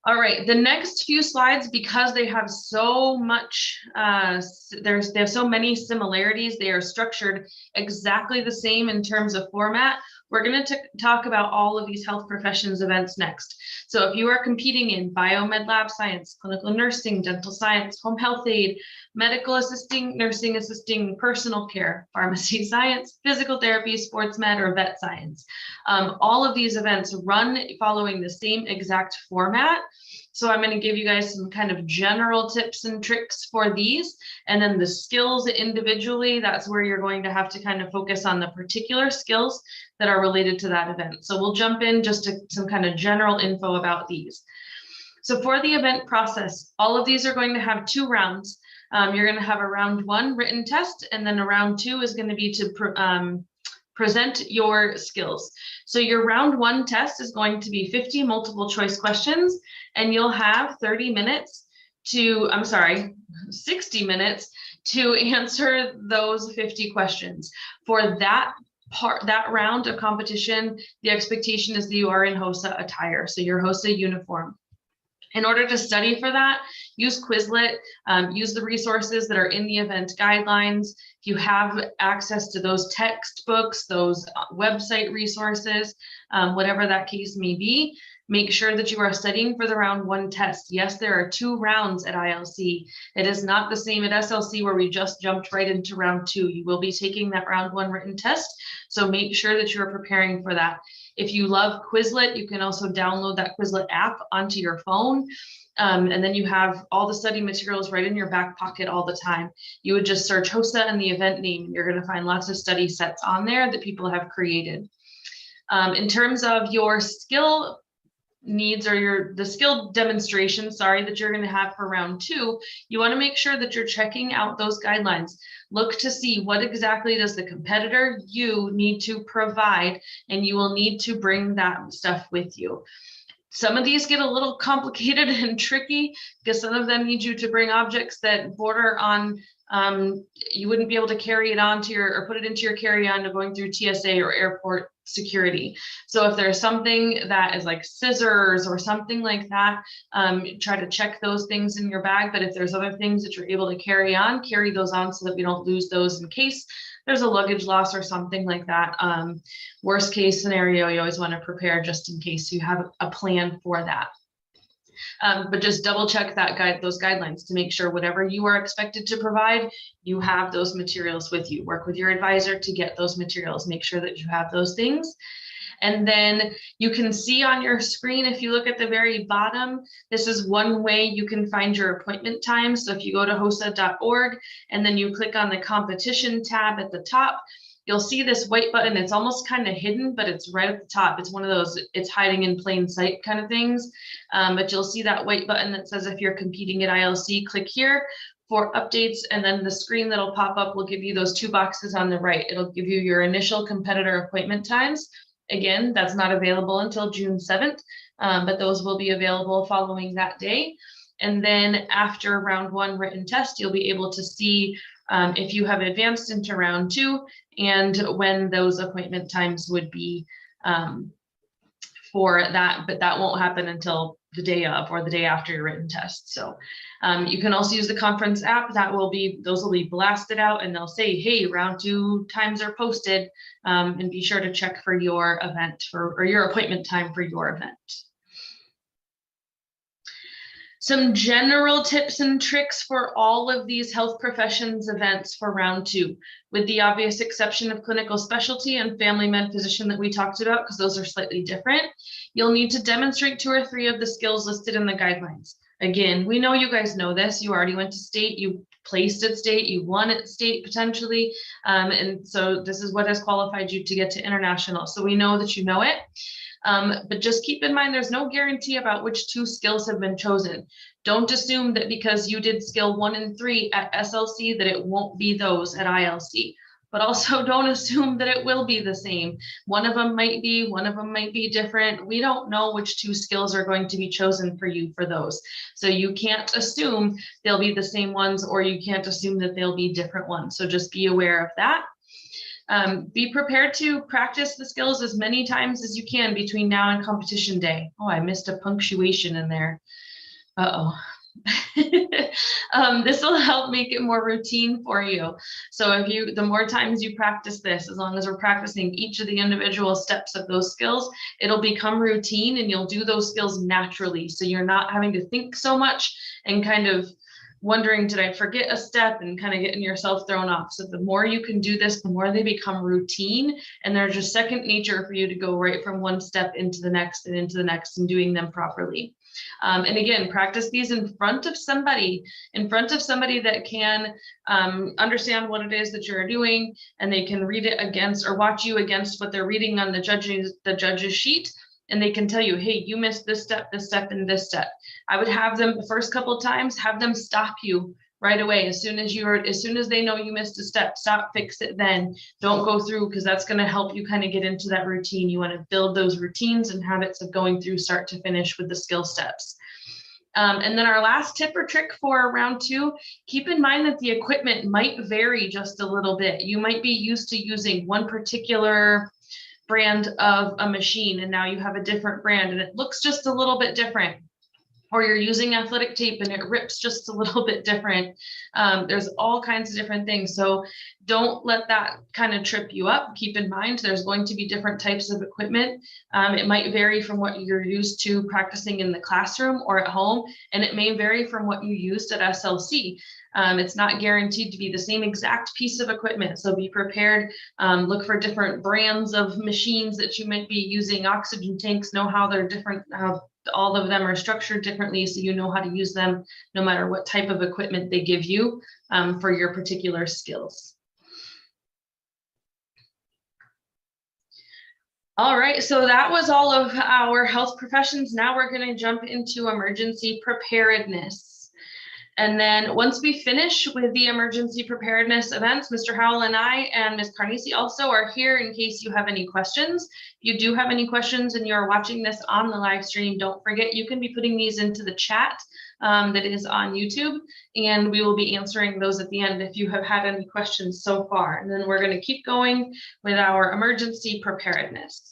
D: All right, the next few slides, because they have so much, they have so many similarities, they are structured exactly the same in terms of format. We're going to talk about all of these health professions events next. So if you are competing in biomed lab science, clinical nursing, dental science, home health aid, medical assisting, nursing assisting, personal care, pharmacy science, physical therapy, sports med, or vet science, all of these events run following the same exact format. So I'm going to give you guys some kind of general tips and tricks for these, and then the skills individually, that's where you're going to have to kind of focus on the particular skills that are related to that event. So we'll jump in just to some kind of general info about these. So for the event process, all of these are going to have 2 rounds. You're going to have a round 1 written test, and then a round 2 is going to be to present your skills. So your round 1 test is going to be 50 multiple choice questions, and you'll have 60 minutes to answer those 50 questions. For that round of competition, the expectation is that you are in HOSA attire, so your HOSA uniform. In order to study for that, use Quizlet, use the resources that are in the event guidelines. If you have access to those textbooks, those website resources, whatever that case may be, make sure that you are studying for the round 1 test. Yes, there are 2 rounds at ILC. It is not the same at SLC where we just jumped right into round 2. You will be taking that round 1 written test, so make sure that you are preparing for that. If you love Quizlet, you can also download that Quizlet app onto your phone. And then you have all the study materials right in your back pocket all the time. You would just search HOSA and the event name, and you're going to find lots of study sets on there that people have created. In terms of your skill needs or the skill demonstration, that you're going to have for round 2, you want to make sure that you're checking out those guidelines. Look to see what exactly does the competitor you need to provide, and you will need to bring that stuff with you. Some of these get a little complicated and tricky because some of them need you to bring objects that border on, you wouldn't be able to carry it onto or put it into your carry-on to going through TSA or airport security. So if there's something that is like scissors or something like that, try to check those things in your bag. But if there's other things that you're able to carry those on so that we don't lose those in case there's a luggage loss or something like that. Worst case scenario, you always want to prepare just in case you have a plan for that. But just double check those guidelines to make sure whatever you are expected to provide, you have those materials with you. Work with your advisor to get those materials, make sure that you have those things. And then you can see on your screen, if you look at the very bottom, this is one way you can find your appointment time. So if you go to hosa.org and then you click on the competition tab at the top, you'll see this white button. It's almost kind of hidden, but it's right at the top. It's one of those, it's hiding in plain sight kind of things. But you'll see that white button that says if you're competing at ILC, click here for updates. And then the screen that'll pop up will give you those 2 boxes on the right. It'll give you your initial competitor appointment times. Again, that's not available until June 7th, but those will be available following that day. And then after round 1 written test, you'll be able to see if you have advanced into round 2 and when those appointment times would be for that, but that won't happen until the day of or the day after your written test. So you can also use the conference app. Those will be blasted out and they'll say, hey, round 2 times are posted, and be sure to check for your event or your appointment time for your event. Some general tips and tricks for all of these health professions events for round 2, with the obvious exception of clinical specialty and family med physician that we talked about, because those are slightly different. You'll need to demonstrate 2 or 3 of the skills listed in the guidelines. Again, we know you guys know this. You already went to state, you placed at state, you won at state potentially. And so this is what has qualified you to get to international. So we know that you know it. But just keep in mind, there's no guarantee about which 2 skills have been chosen. Don't assume that because you did skill 1 and 3 at SLC that it won't be those at ILC. But also don't assume that it will be the same. One of them might be different. We don't know which 2 skills are going to be chosen for you for those. So you can't assume they'll be the same ones, or you can't assume that they'll be different ones. So just be aware of that. Be prepared to practice the skills as many times as you can between now and competition day. Oh, I missed a punctuation in there. Uh-oh. This will help make it more routine for you. So the more times you practice this, as long as we're practicing each of the individual steps of those skills, it'll become routine and you'll do those skills naturally. So you're not having to think so much and kind of wondering, did I forget a step, and kind of getting yourself thrown off. So the more you can do this, the more they become routine, and they're just second nature for you to go right from one step into the next and into the next and doing them properly. And again, practice these in front of somebody that can understand what it is that you're doing, and they can read it against or watch you against what they're reading on the judge's sheet. And they can tell you, hey, you missed this step, and this step. I would have them the first couple of times, have them stop you right away. As soon as they know you missed a step, stop, fix it then. Don't go through, because that's going to help you kind of get into that routine. You want to build those routines and habits of going through start to finish with the skill steps. And then our last tip or trick for round 2, keep in mind that the equipment might vary just a little bit. You might be used to using one particular brand of a machine, and now you have a different brand and it looks just a little bit different. or you're using athletic tape and it rips just a little bit different. There's all kinds of different things. So don't let that kind of trip you up. Keep in mind, there's going to be different types of equipment. It might vary from what you're used to practicing in the classroom or at home, and it may vary from what you used at SLC. It's not guaranteed to be the same exact piece of equipment. So be prepared. Look for different brands of machines that you might be using. Oxygen tanks, know how they're different, how all of them are structured differently, so you know how to use them no matter what type of equipment they give you for your particular skills. All right, so that was all of our health professions. Now we're going to jump into emergency preparedness. And then once we finish with the emergency preparedness events, Mr. Howell and I and Ms. Carnesi also are here in case you have any questions. If you do have any questions and you're watching this on the live stream, don't forget you can be putting these into the chat that is on YouTube, and we will be answering those at the end if you have had any questions so far. And then we're going to keep going with our emergency preparedness.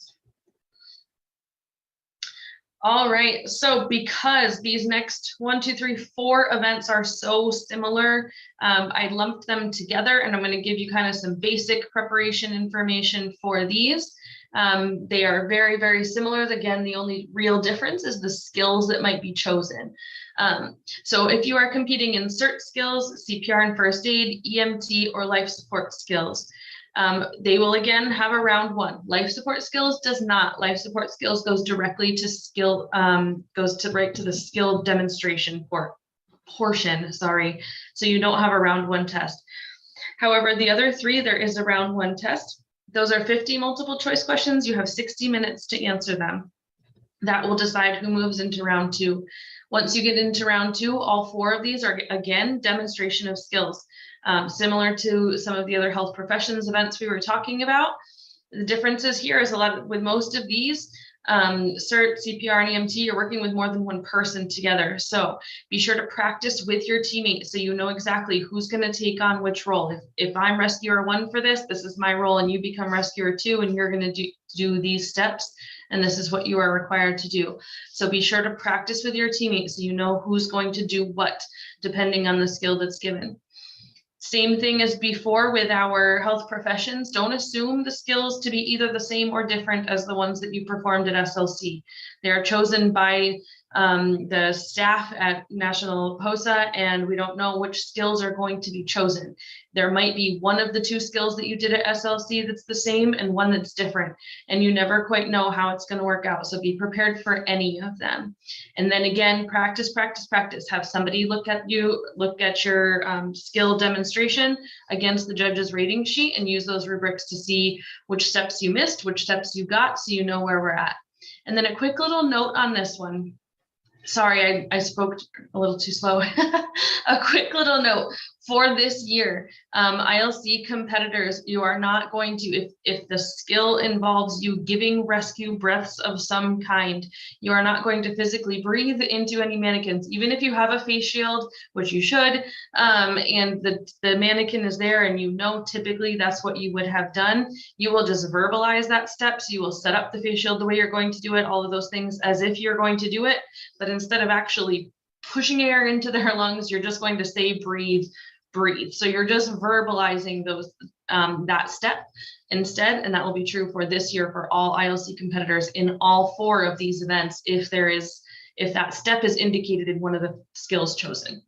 D: All right, so because these next 1, 2, 3, 4 events are so similar, I lumped them together, and I'm going to give you kind of some basic preparation information for these. They are very, very similar. Again, the only real difference is the skills that might be chosen. So if you are competing in CERT skills, CPR and first aid, EMT, or life support skills, they will again have a round 1. Life support skills does not. Life support skills goes directly to skill, right to the skill demonstration portion, sorry. So you don't have a round 1 test. However, the other 3, there is a round 1 test. Those are 50 multiple choice questions. You have 60 minutes to answer them. That will decide who moves into round 2. Once you get into round 2, all 4 of these are again demonstration of skills. Similar to some of the other health professions events we were talking about. The differences here is with most of these, CERT, CPR, and EMT, you're working with more than one person together. So be sure to practice with your teammates so you know exactly who's going to take on which role. If I'm rescuer 1 for this is my role, and you become rescuer 2, and you're going to do these steps, and this is what you are required to do. So be sure to practice with your teammates so you know who's going to do what, depending on the skill that's given. Same thing as before with our health professions. Don't assume the skills to be either the same or different as the ones that you performed at SLC. They are chosen by the staff at National HOSA, and we don't know which skills are going to be chosen. There might be one of the 2 skills that you did at SLC that's the same and one that's different, and you never quite know how it's going to work out. So be prepared for any of them. And then again, practice, practice, practice. Have somebody look at your skill demonstration against the judge's rating sheet and use those rubrics to see which steps you missed, which steps you got, so you know where we're at. And then a quick little note on this one. Sorry, I spoke a little too slow. A quick little note for this year, ILC competitors, you are not going to, if the skill involves you giving rescue breaths of some kind, you are not going to physically breathe into any mannequins, even if you have a face shield, which you should, and the mannequin is there and you know typically that's what you would have done. You will just verbalize that step. So you will set up the face shield the way you're going to do it, all of those things as if you're going to do it, but instead of actually pushing air into their lungs, you're just going to say breathe, breathe. So you're just verbalizing those that step instead, and that will be true for this year for all ILC competitors in all 4 of these events if that step is indicated in one of the skills chosen.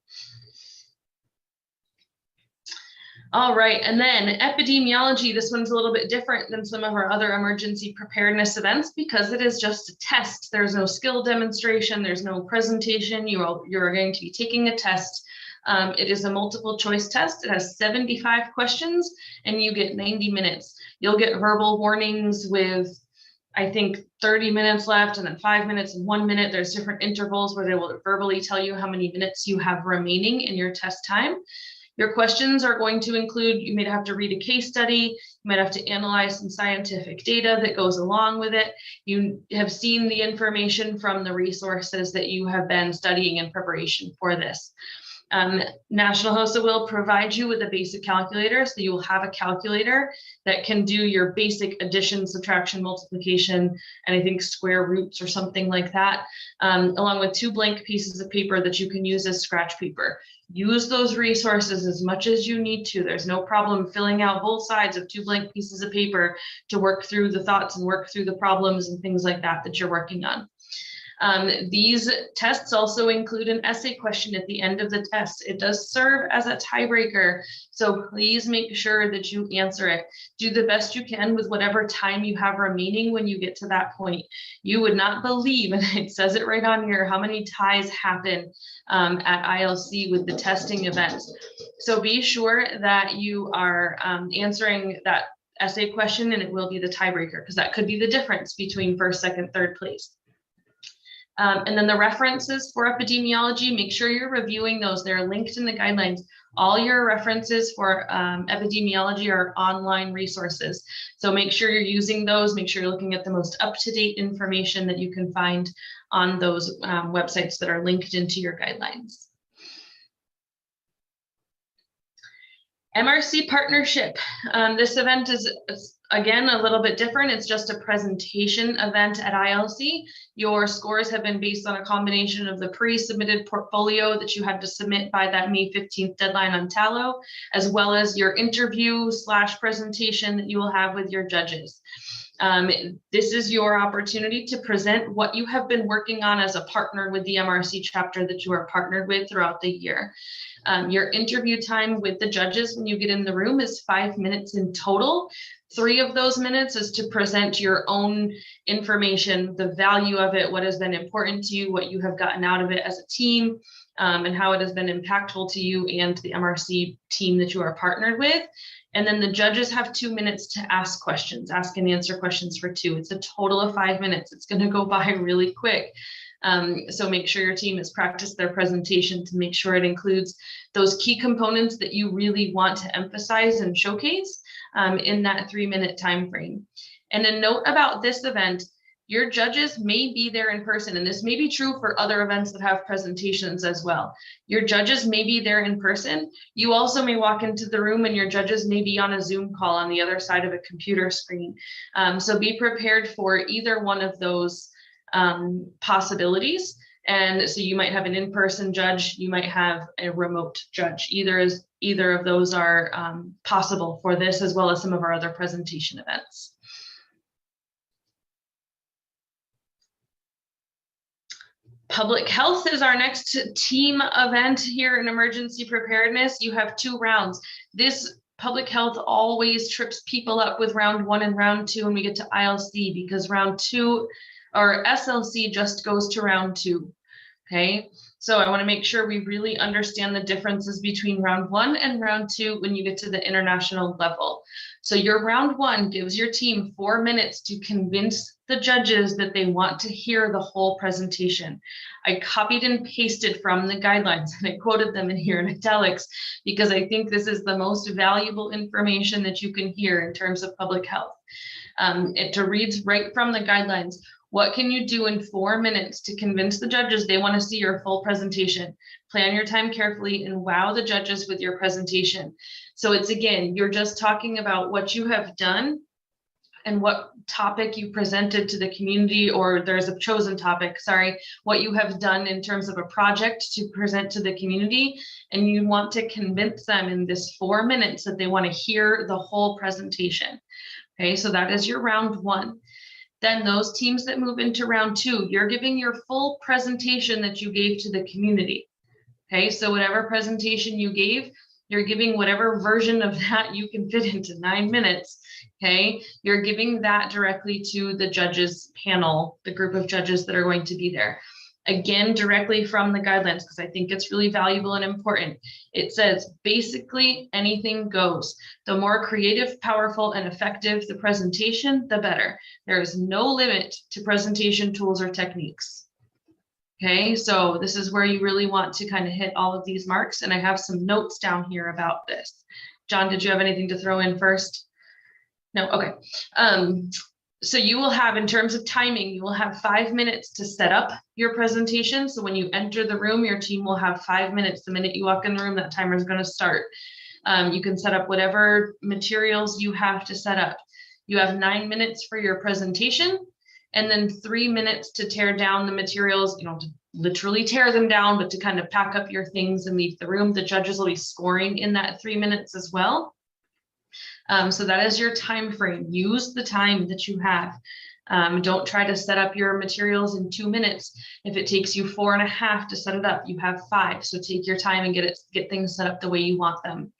D: All right, and then epidemiology, this one's a little bit different than some of our other emergency preparedness events because it is just a test. There's no skill demonstration, there's no presentation, you're going to be taking a test. It is a multiple choice test. It has 75 questions and you get 90 minutes. You'll get verbal warnings with, I think, 30 minutes left and then 5 minutes and 1 minute. There's different intervals where they will verbally tell you how many minutes you have remaining in your test time. Your questions are going to include, you may have to read a case study, you might have to analyze some scientific data that goes along with it. You have seen the information from the resources that you have been studying in preparation for this. National HOSA will provide you with a basic calculator, so you will have a calculator that can do your basic addition, subtraction, multiplication, and I think square roots or something like that, along with 2 blank pieces of paper that you can use as scratch paper. Use those resources as much as you need to. There's no problem filling out both sides of 2 blank pieces of paper to work through the thoughts and work through the problems and things like that that you're working on. These tests also include an essay question at the end of the test. It does serve as a tiebreaker, so please make sure that you answer it. Do the best you can with whatever time you have remaining when you get to that point. You would not believe, and it says it right on here, how many ties happen at ILC with the testing events. So be sure that you are answering that essay question, and it will be the tiebreaker, because that could be the difference between first, second, third place. And then the references for epidemiology, make sure you're reviewing those. They're linked in the guidelines. All your references for epidemiology are online resources. So make sure you're using those. Make sure you're looking at the most up-to-date information that you can find on those websites that are linked into your guidelines. MRC partnership. This event is, again, a little bit different. It's just a presentation event at ILC. Your scores have been based on a combination of the pre-submitted portfolio that you had to submit by that May 15th deadline on Tallow, as well as your interview / presentation that you will have with your judges. This is your opportunity to present what you have been working on as a partner with the MRC chapter that you are partnered with throughout the year. Your interview time with the judges when you get in the room is 5 minutes in total. 3 of those minutes is to present your own information, the value of it, what has been important to you, what you have gotten out of it as a team, and how it has been impactful to you and the MRC team that you are partnered with. And then the judges have 2 minutes to ask questions, ask and answer questions for 2. It's a total of 5 minutes. It's going to go by really quick. So make sure your team has practiced their presentation to make sure it includes those key components that you really want to emphasize and showcase in that 3-minute time frame. And a note about this event, your judges may be there in person, and this may be true for other events that have presentations as well. Your judges may be there in person. You also may walk into the room and your judges may be on a Zoom call on the other side of a computer screen. So be prepared for either one of those possibilities. And so you might have an in-person judge, you might have a remote judge. Either of those are possible for this, as well as some of our other presentation events. Public health is our next team event here in emergency preparedness. You have 2 rounds. This public health always trips people up with round 1 and round 2 when we get to ILC, because round 2 or SLC just goes to round 2. Okay, so I want to make sure we really understand the differences between round 1 and round 2 when you get to the international level. So your round 1 gives your team 4 minutes to convince the judges that they want to hear the whole presentation. I copied and pasted from the guidelines and I quoted them in here in italics because I think this is the most valuable information that you can hear in terms of public health. It reads right from the guidelines. What can you do in 4 minutes to convince the judges they want to see your full presentation? Plan your time carefully and wow the judges with your presentation. So it's, again, you're just talking about what you have done and what topic you presented to the community, or there's a chosen topic, sorry, what you have done in terms of a project to present to the community. And you want to convince them in this 4 minutes that they want to hear the whole presentation. Okay, so that is your round 1. Then those teams that move into round 2, you're giving your full presentation that you gave to the community. Okay, so whatever presentation you gave, you're giving whatever version of that you can fit into 9 minutes. Okay, you're giving that directly to the judges panel, the group of judges that are going to be there. Again, directly from the guidelines, because I think it's really valuable and important. It says basically anything goes. The more creative, powerful, and effective the presentation, the better. There is no limit to presentation tools or techniques. Okay, so this is where you really want to kind of hit all of these marks, and I have some notes down here about this. John, did you have anything to throw in first? No, okay. So you will have, in terms of timing, you will have 5 minutes to set up your presentation. So when you enter the room, your team will have 5 minutes. The minute you walk in the room, that timer is going to start. You can set up whatever materials you have to set up. You have 9 minutes for your presentation, and then 3 minutes to tear down the materials, you know, to literally tear them down, but to kind of pack up your things and leave the room. The judges will be scoring in that 3 minutes as well. So that is your time frame. Use the time that you have. Don't try to set up your materials in 2 minutes. If it takes you 4.5 to set it up, you have 5. So take your time and get things set up the way you want them.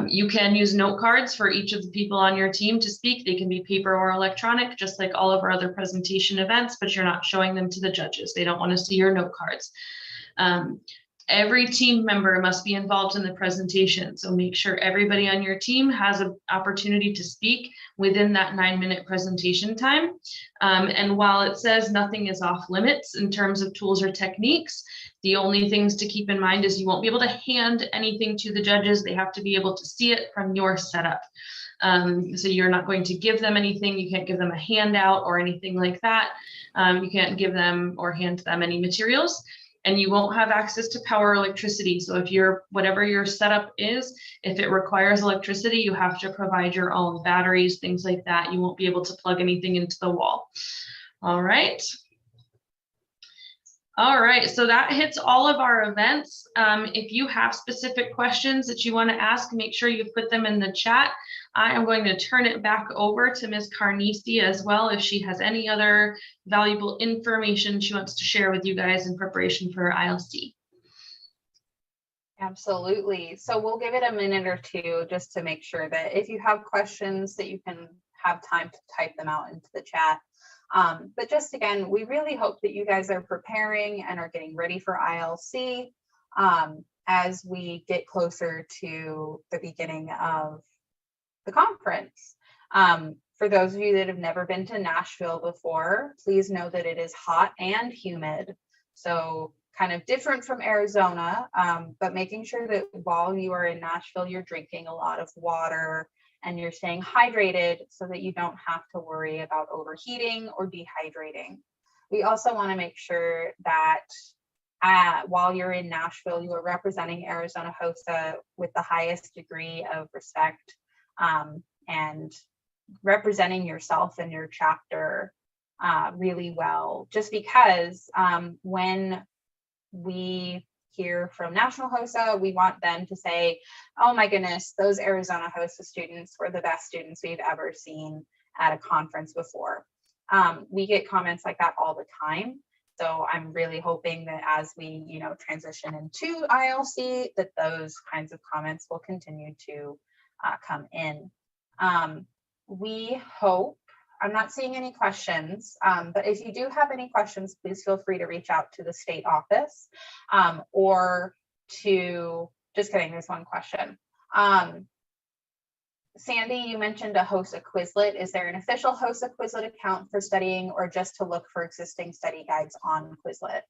D: You can use note cards for each of the people on your team to speak. They can be paper or electronic, just like all of our other presentation events, but you're not showing them to the judges. They don't want to see your note cards. Every team member must be involved in the presentation. So make sure everybody on your team has an opportunity to speak within that 9-minute presentation time. And while it says nothing is off limits in terms of tools or techniques, the only things to keep in mind is you won't be able to hand anything to the judges. They have to be able to see it from your setup. So you're not going to give them anything. You can't give them a handout or anything like that. You can't give them or hand them any materials. And you won't have access to power or electricity. So if whatever your setup is, if it requires electricity, you have to provide your own batteries, things like that. You won't be able to plug anything into the wall. All right. All right, so that hits all of our events. If you have specific questions that you want to ask, make sure you put them in the chat. I am going to turn it back over to Ms. Carnisi as well, if she has any other valuable information she wants to share with you guys in preparation for ILC.
A: Absolutely. So we'll give it a minute or two just to make sure that if you have questions that you can have time to type them out into the chat. But just again, we really hope that you guys are preparing and are getting ready for ILC as we get closer to the beginning of the conference. For those of you that have never been to Nashville before, please know that it is hot and humid. So kind of different from Arizona, but making sure that while you are in Nashville, you're drinking a lot of water and you're staying hydrated so that you don't have to worry about overheating or dehydrating. We also want to make sure that while you're in Nashville, you are representing Arizona HOSA with the highest degree of respect and representing yourself and your chapter really well. Just because when we hear from National HOSA, we want them to say, oh my goodness, those Arizona HOSA students were the best students we've ever seen at a conference before. We get comments like that all the time. So I'm really hoping that as we, transition into ILC, that those kinds of comments will continue to come in. We hope, I'm not seeing any questions, but if you do have any questions, please feel free to reach out to the state office or to, just kidding, there's one question. Sandy, you mentioned a HOSA Quizlet. Is there an official HOSA Quizlet account for studying or just to look for existing study guides on Quizlet?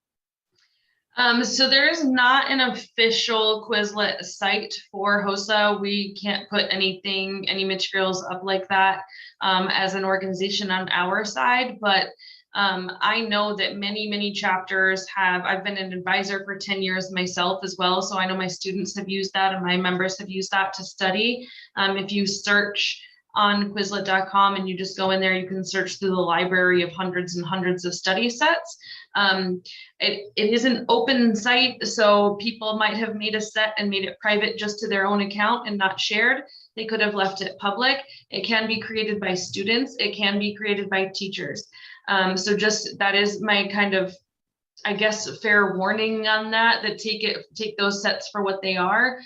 D: So there is not an official Quizlet site for HOSA. We can't put any materials up like that as an organization on our side, but I know that many chapters I've been an advisor for 10 years myself as well. So I know my students have used that and my members have used that to study. If you search on Quizlet.com and you just go in there, you can search through the library of hundreds and hundreds of study sets. It is an open site, so people might have made a set and made it private just to their own account and not shared. They could have left it public. It can be created by students. It can be created by teachers. So just that is my kind of, I guess, fair warning on that take those sets for what they are.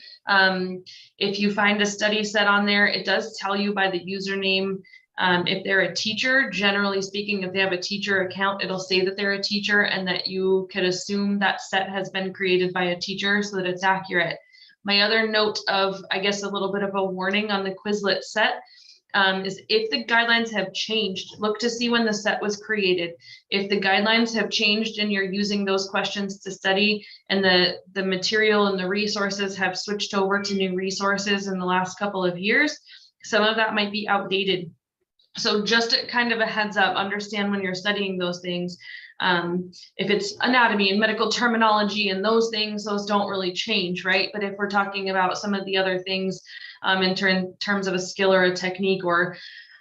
D: If you find a study set on there, it does tell you by the username. If they're a teacher, generally speaking, if they have a teacher account, it'll say that they're a teacher and that you could assume that set has been created by a teacher so that it's accurate. My other note of, I guess, a little bit of a warning on the Quizlet set is if the guidelines have changed, look to see when the set was created. If the guidelines have changed and you're using those questions to study and the material and the resources have switched over to new resources in the last couple of years, some of that might be outdated. So just kind of a heads up, understand when you're studying those things. If it's anatomy and medical terminology and those things, those don't really change, right? But if we're talking about some of the other things in terms of a skill or a technique, or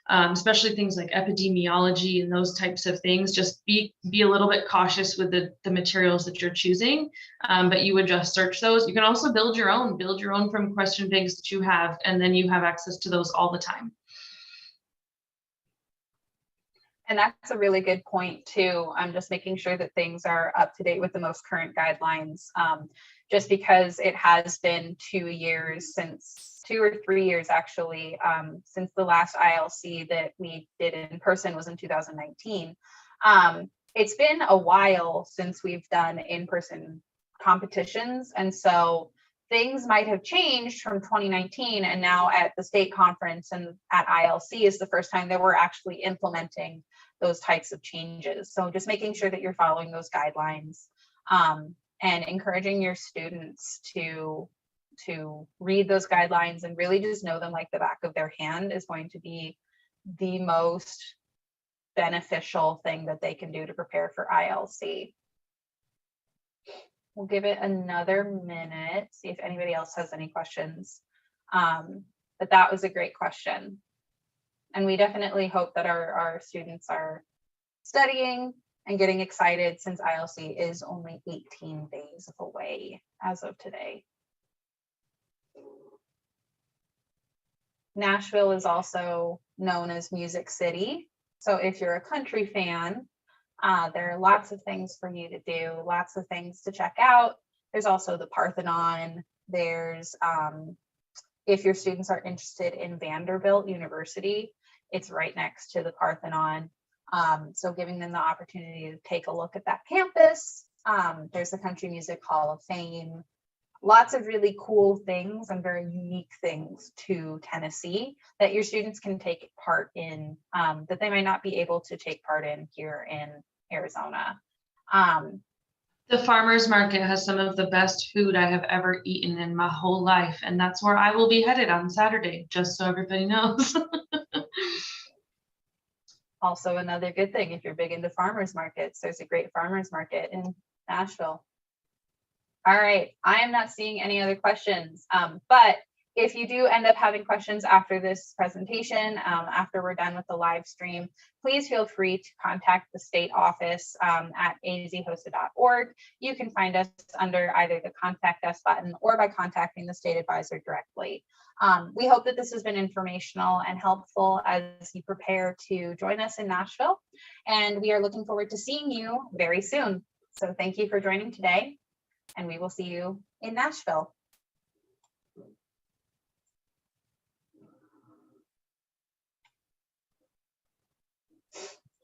D: especially things like epidemiology and those types of things, just be a little bit cautious with the materials that you're choosing, but you would just search those. You can also build your own from question banks that you have, and then you have access to those all the time.
A: And that's a really good point too. I'm just making sure that things are up to date with the most current guidelines, just because it has been 2 years since, 2 or 3 years actually, since the last ILC that we did in person was in 2019. It's been a while since we've done in-person competitions. And so things might have changed from 2019, and now at the state conference and at ILC is the first time that we're actually implementing those types of changes. So just making sure that you're following those guidelines, and encouraging your students to read those guidelines and really just know them like the back of their hand is going to be the most beneficial thing that they can do to prepare for ILC. We'll give it another minute, see if anybody else has any questions. But that was a great question. And we definitely hope that our students are studying and getting excited, since ILC is only 18 days away as of today. Nashville is also known as Music City. So if you're a country fan, there are lots of things for you to do, lots of things to check out. There's also the Parthenon. There's, if your students are interested in Vanderbilt University, it's right next to the Parthenon. So giving them the opportunity to take a look at that campus. There's the Country Music Hall of Fame. Lots of really cool things and very unique things to Tennessee that your students can take part in, that they might not be able to take part in here in Arizona.
D: The farmers market has some of the best food I have ever eaten in my whole life, and that's where I will be headed on Saturday, just so everybody knows.
A: Also another good thing, if you're big into farmers markets, there's a great farmers market in Nashville. All right, I am not seeing any other questions, but if you do end up having questions after this presentation, after we're done with the live stream, please feel free to contact the state office at azhosa.org. You can find us under either the Contact Us button or by contacting the state advisor directly. We hope that this has been informational and helpful as you prepare to join us in Nashville, and we are looking forward to seeing you very soon. So thank you for joining today, and we will see you in Nashville.